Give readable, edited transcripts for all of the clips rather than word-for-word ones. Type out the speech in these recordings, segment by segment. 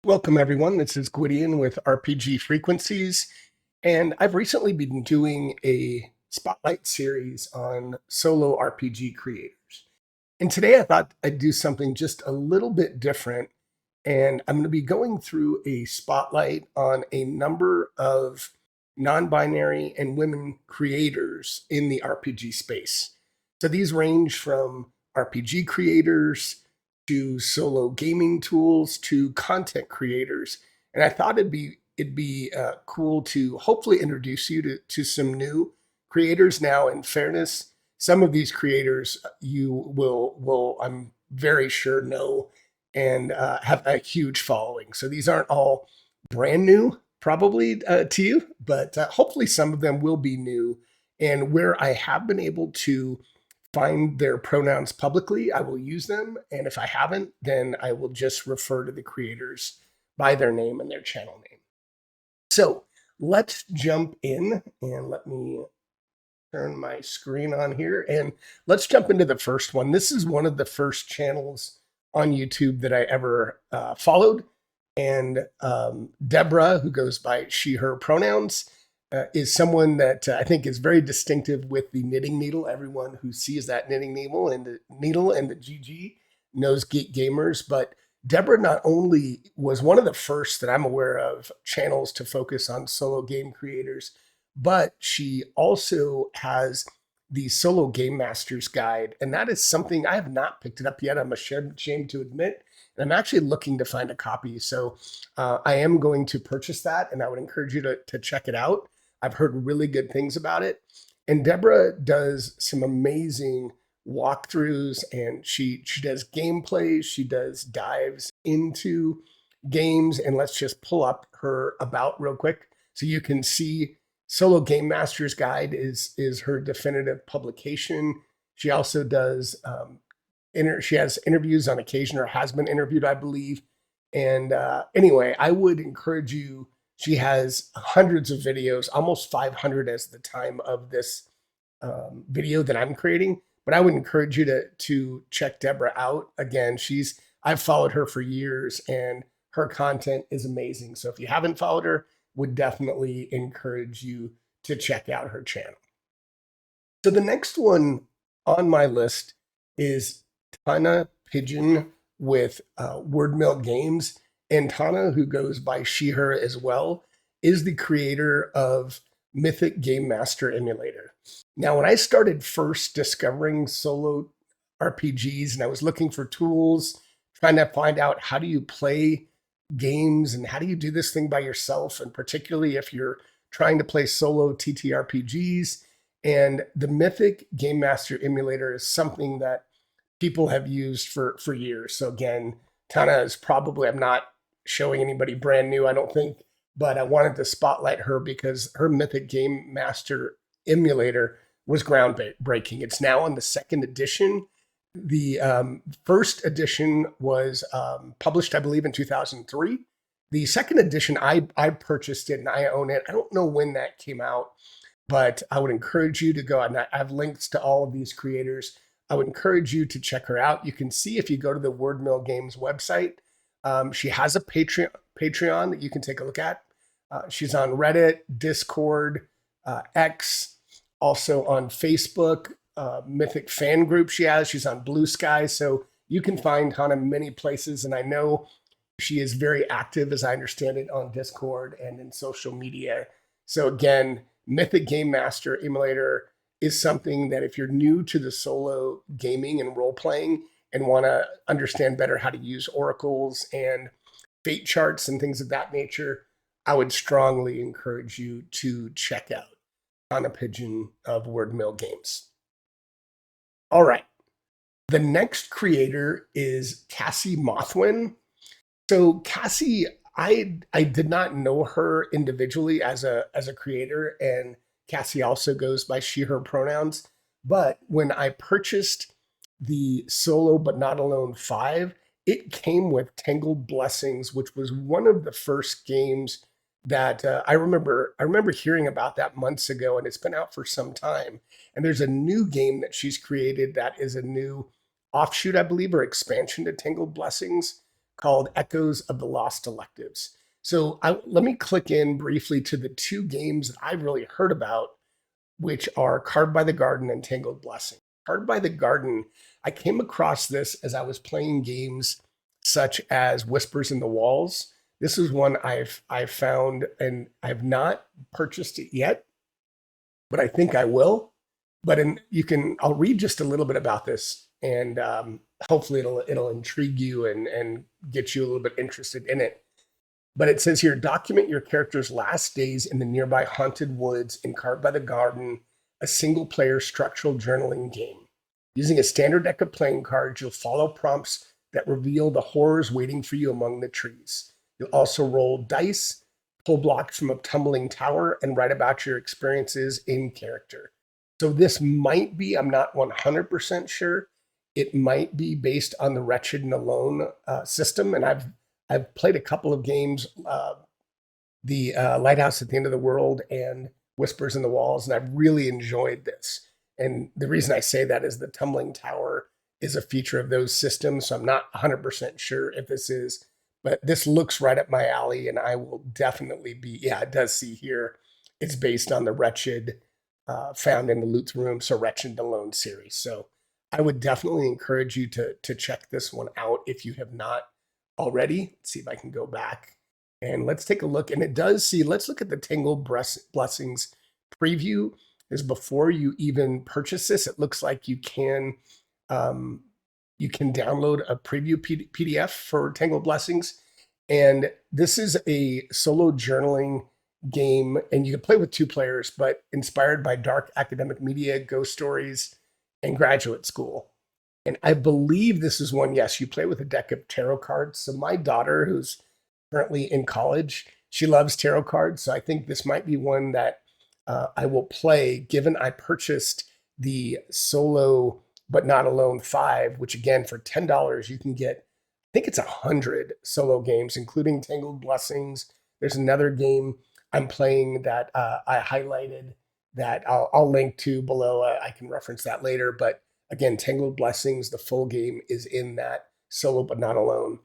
Welcome, everyone. This is Gwydion with RPG Frequencies, and I've recently been doing a spotlight series on solo RPG creators. And today I thought I'd do something just a little bit different, and I'm going to be going through a spotlight on a number of non-binary and women creators in the RPG space. So these range from RPG creators to solo gaming tools to content creators. And I thought it'd be cool to hopefully introduce you to some new creators. Now, in fairness, some of these creators you will I'm very sure know and have a huge following. So these aren't all brand new, probably to you, but hopefully some of them will be new. And where I have been able to find their pronouns publicly, I will use them. And if I haven't, then I will just refer to the creators by their name and their channel name. So let's jump in and let me turn my screen on here and let's jump into the first one. This is one of the first channels on YouTube that I ever followed. And Deborah, who goes by she, her pronouns, is someone that I think is very distinctive with the knitting needle. Everyone who sees that knitting needle and the GG knows Geek Gamers. But Deborah not only was one of the first that I'm aware of channels to focus on solo game creators, but she also has the Solo Game Master's Guide. And that is something I have not picked it up yet. I'm ashamed to admit. And I'm actually looking to find a copy. So I am going to purchase that, and I would encourage you to check it out. I've heard really good things about it. And Deborah does some amazing walkthroughs, and she does gameplays, she does dives into games. And let's just pull up her about real quick so you can see Solo Game Master's Guide is her definitive publication. She also does she has interviews on occasion, or has been interviewed, I believe. And anyway, I would encourage you. She has hundreds of videos, almost 500 as the time of this video that I'm creating. But I would encourage you to check Deborah out. Again, I've followed her for years, and her content is amazing. So if you haven't followed her, would definitely encourage you to check out her channel. So the next one on my list is Tana Pigeon with Wordmill Games. And Tana, who goes by she, her as well, is the creator of Mythic Game Master Emulator. Now, when I started first discovering solo RPGs and I was looking for tools, trying to find out how do you play games and how do you do this thing by yourself, and particularly if you're trying to play solo TTRPGs, and the Mythic Game Master Emulator is something that people have used for years. So again, Tana is probably, I'm not showing anybody brand new, I don't think, but I wanted to spotlight her because her Mythic Game Master Emulator was groundbreaking. It's now on the second edition. The first edition was published, I believe, in 2003. The second edition, I purchased it and I own it. I don't know when that came out, but I would encourage you to go, and I have links to all of these creators. I would encourage you to check her out. You can see if you go to the Wordmill Games website. She has a Patreon that you can take a look at. She's on Reddit, Discord, X, also on Facebook, Mythic fan group she's on Blue Sky. So you can find Tana many places. And I know she is very active, as I understand it, on Discord and in social media. So again, Mythic Game Master Emulator is something that if you're new to the solo gaming and role playing and want to understand better how to use oracles and fate charts and things of that nature, I would strongly encourage you to check out Tana Pigeon of Wordmill Games. All right. The next creator is Cassi Mothwin. So Cassi, I did not know her individually as a creator, and Cassi also goes by she, her pronouns. But when I purchased the Solo But Not Alone 5, it came with Tangled Blessings, which was one of the first games that I remember hearing about that months ago, and it's been out for some time. And there's a new game that she's created that is a new offshoot, I believe, or expansion to Tangled Blessings called Echoes of the Lost Electives. So let me click in briefly to the two games that I've really heard about, which are Carved by the Garden and Tangled Blessing. Carved by the Garden, I came across this as I was playing games such as Whispers in the Walls. This is one I've found, and I've not purchased it yet, but I think I will. But I'll read just a little bit about this, and hopefully it'll intrigue you and get you a little bit interested in it. But it says here, document your character's last days in the nearby haunted woods in Carved by the Garden, a single-player structural journaling game. Using a standard deck of playing cards, you'll follow prompts that reveal the horrors waiting for you among the trees. You'll also roll dice, pull blocks from a tumbling tower, and write about your experiences in character. So this might be, I'm not 100% sure, it might be based on the Wretched and Alone system, and I've played a couple of games, the Lighthouse at the End of the World and Whispers in the Walls, and I've really enjoyed this. And the reason I say that is the tumbling tower is a feature of those systems, so I'm not 100% sure if this is, but this looks right up my alley, and I will definitely be, yeah, it does see here, it's based on the Wretched found in the Loot's Room, so Wretched and Alone series. So I would definitely encourage you to check this one out if you have not already. Let's see if I can go back and let's take a look. And it does see, let's look at the Tangled Blessings preview. Is before you even purchase this, it looks like you can download a preview PDF for Tangled Blessings. And this is a solo journaling game, and you can play with 2 players, but inspired by dark academic media, ghost stories, and graduate school. And I believe this is one, yes, you play with a deck of tarot cards. So my daughter, who's currently in college, she loves tarot cards. So I think this might be one that I will play, given I purchased the Solo But Not Alone 5, which again, for $10, you can get, I think it's 100 solo games, including Tangled Blessings. There's another game I'm playing that I highlighted that I'll link to below. I can reference that later. But again, Tangled Blessings, the full game is in that Solo But Not Alone.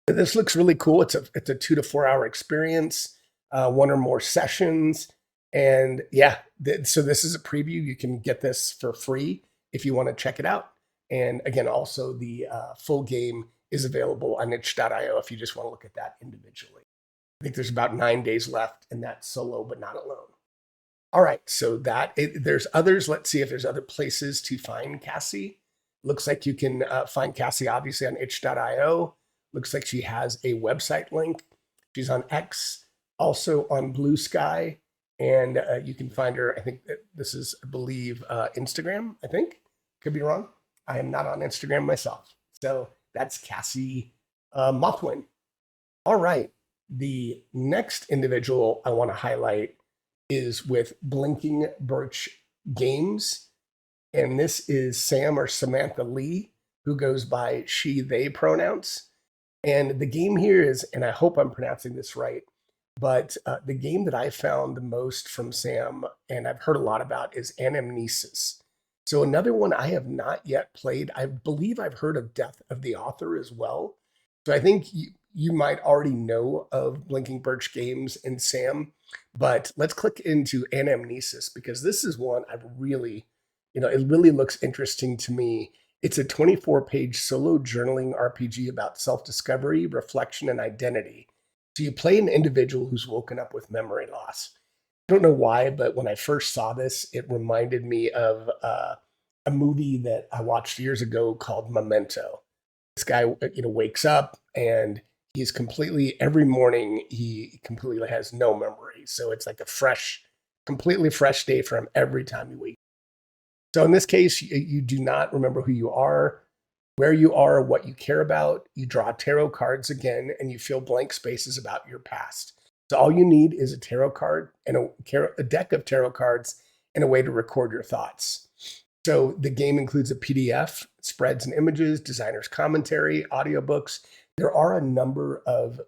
This looks really cool. It's a 2 to 4 hour experience, 1 or more sessions. And yeah, so this is a preview. You can get this for free if you want to check it out. And again, also the full game is available on itch.io if you just want to look at that individually. I think there's about 9 days left in that Solo But Not Alone. All right, so there's others. Let's see if there's other places to find Cassi. Looks like you can find Cassi obviously on itch.io. Looks like she has a website link. She's on X, also on Blue Sky. And you can find her, I think this is, I believe, Instagram, I think. Could be wrong. I am not on Instagram myself. So that's Cassi Mothwin. All right. The next individual I want to highlight is with Blinking Birch Games. And this is Sam or Samantha Leigh, who goes by she, they pronouns. And the game here is, and I hope I'm pronouncing this right, but the game that I found the most from Sam, and I've heard a lot about, is Anamnesis. So another one I have not yet played. I believe I've heard of Death of the Author as well. So I think you might already know of Blinking Birch Games and Sam, but let's click into Anamnesis because this is one I've really, it really looks interesting to me. It's a 24-page solo journaling RPG about self-discovery, reflection, and identity. So you play an individual who's woken up with memory loss. I don't know why, but when I first saw this, it reminded me of a movie that I watched years ago called Memento. This guy, wakes up and he's every morning he completely has no memory. So it's like a completely fresh day for him every time he wakes up. So in this case, you do not remember who you are, where you are, what you care about. You draw tarot cards again, and you fill blank spaces about your past. So all you need is a tarot card and a deck of tarot cards and a way to record your thoughts. So the game includes a PDF, spreads and images, designer's commentary, audiobooks. There are a number of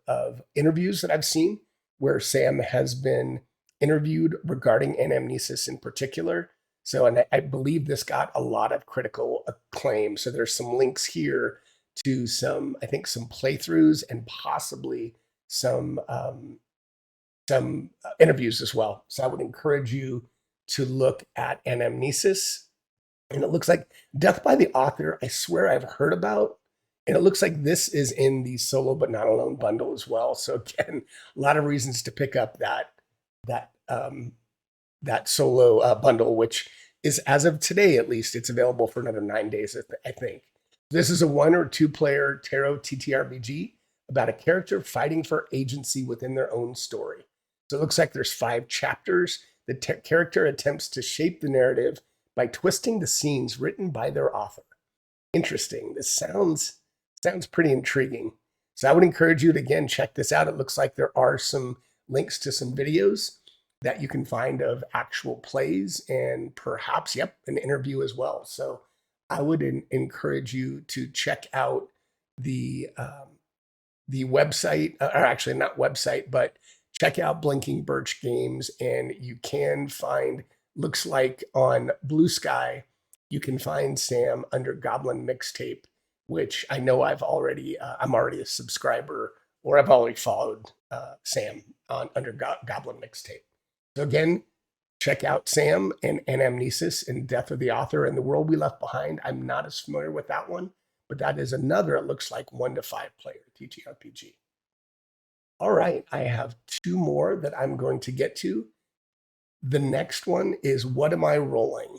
interviews that I've seen where Sam has been interviewed regarding Anamnesis in particular. So, and I believe this got a lot of critical acclaim. So there's some links here to some, I think, some playthroughs and possibly some interviews as well. So I would encourage you to look at Anamnesis. And it looks like Death by the Author, I swear I've heard about. And it looks like this is in the Solo But Not Alone bundle as well. So again, a lot of reasons to pick up that solo bundle, which is, as of today at least, it's available for another 9 days, I think. This is a 1 or 2 player tarot TTRPG about a character fighting for agency within their own story. So it looks like there's 5 chapters. The character attempts to shape the narrative by twisting the scenes written by their author. Interesting. This sounds pretty intriguing. So I would encourage you to, again, check this out. It looks like there are some links to some videos that you can find of actual plays and perhaps, an interview as well. So I would encourage you to check out the website, or actually not website, but check out Blinking Birch Games, and you can find, looks like on Blue Sky, you can find Sam under Goblin Mixtape, which I know I'm already a subscriber, or I've already followed Sam under Goblin Mixtape. So again, check out Sam and Anamnesis and Death of the Author and The World We Left Behind. I'm not as familiar with that one, but that is another, it looks like, 1 to 5 player TTRPG. All right, I have 2 more that I'm going to get to. The next one is What Am I Rolling?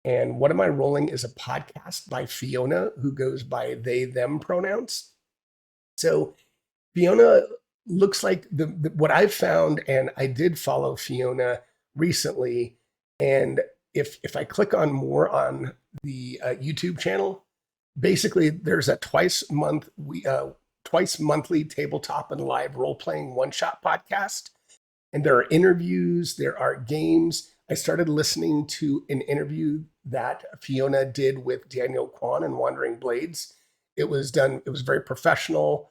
And What Am I Rolling is a podcast by Fiona, who goes by they, them pronouns. So Fiona looks like what I've found, and I did follow Fiona recently. And if I click on more on the YouTube channel, basically there's a twice monthly tabletop and live role-playing one-shot podcast. And there are interviews, there are games. I started listening to an interview that Fiona did with Daniel Kwan and Wandering Blades. It was very professional.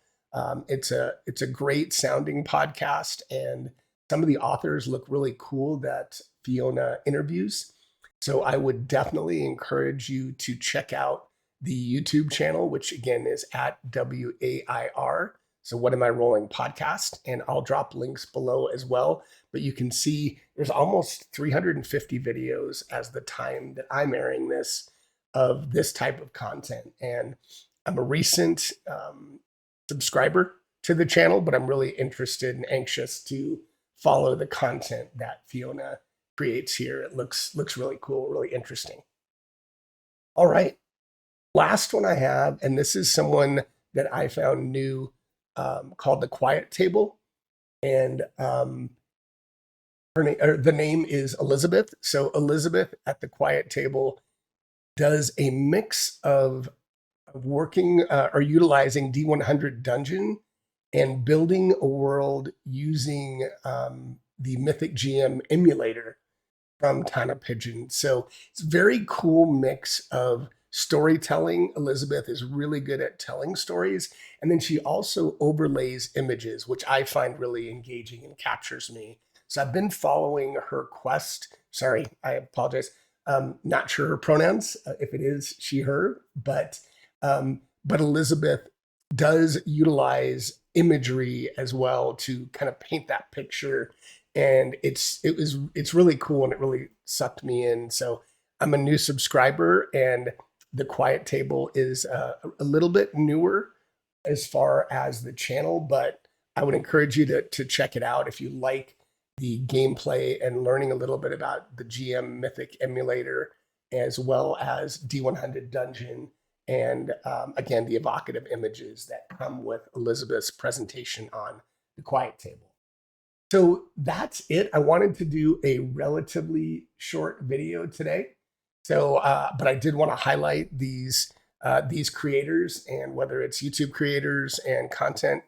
It's a great sounding podcast, and some of the authors look really cool that Fiona interviews. So I would definitely encourage you to check out the YouTube channel, which again is at WAIR. So What Am I Rolling podcast, and I'll drop links below as well. But you can see there's almost 350 videos as the time that I'm airing this of this type of content. And I'm a recent subscriber to the channel, but I'm really interested and anxious to follow the content that Fiona creates here. It looks really cool, really interesting. All right, last one I have, and this is someone that I found new, called The Quiet Table, and the name is Elizabeth. So Elizabeth at The Quiet Table does a mix of working or utilizing D100 Dungeon and building a world using the Mythic GM emulator from Tana Pigeon. So it's a very cool mix of storytelling. Elizabeth is really good at telling stories. And then she also overlays images, which I find really engaging and captures me. So I've been following her quest. Sorry, I apologize. Not sure her pronouns, if it is she, her, but Elizabeth does utilize imagery as well to kind of paint that picture. And it's really cool, and it really sucked me in. So I'm a new subscriber, and The Quiet Table is a little bit newer as far as the channel, but I would encourage you to check it out if you like the gameplay and learning a little bit about the GM Mythic emulator, as well as D100 Dungeon, and again, the evocative images that come with Elizabeth's presentation on The Quiet Table. So that's it. I wanted to do a relatively short video today. So, but I did want to highlight these creators, and whether it's YouTube creators and content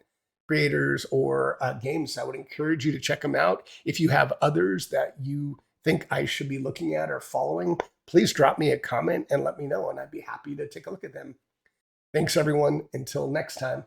creators or games, I would encourage you to check them out. If you have others that you think I should be looking at or following, please drop me a comment and let me know, and I'd be happy to take a look at them. Thanks, everyone. Until next time.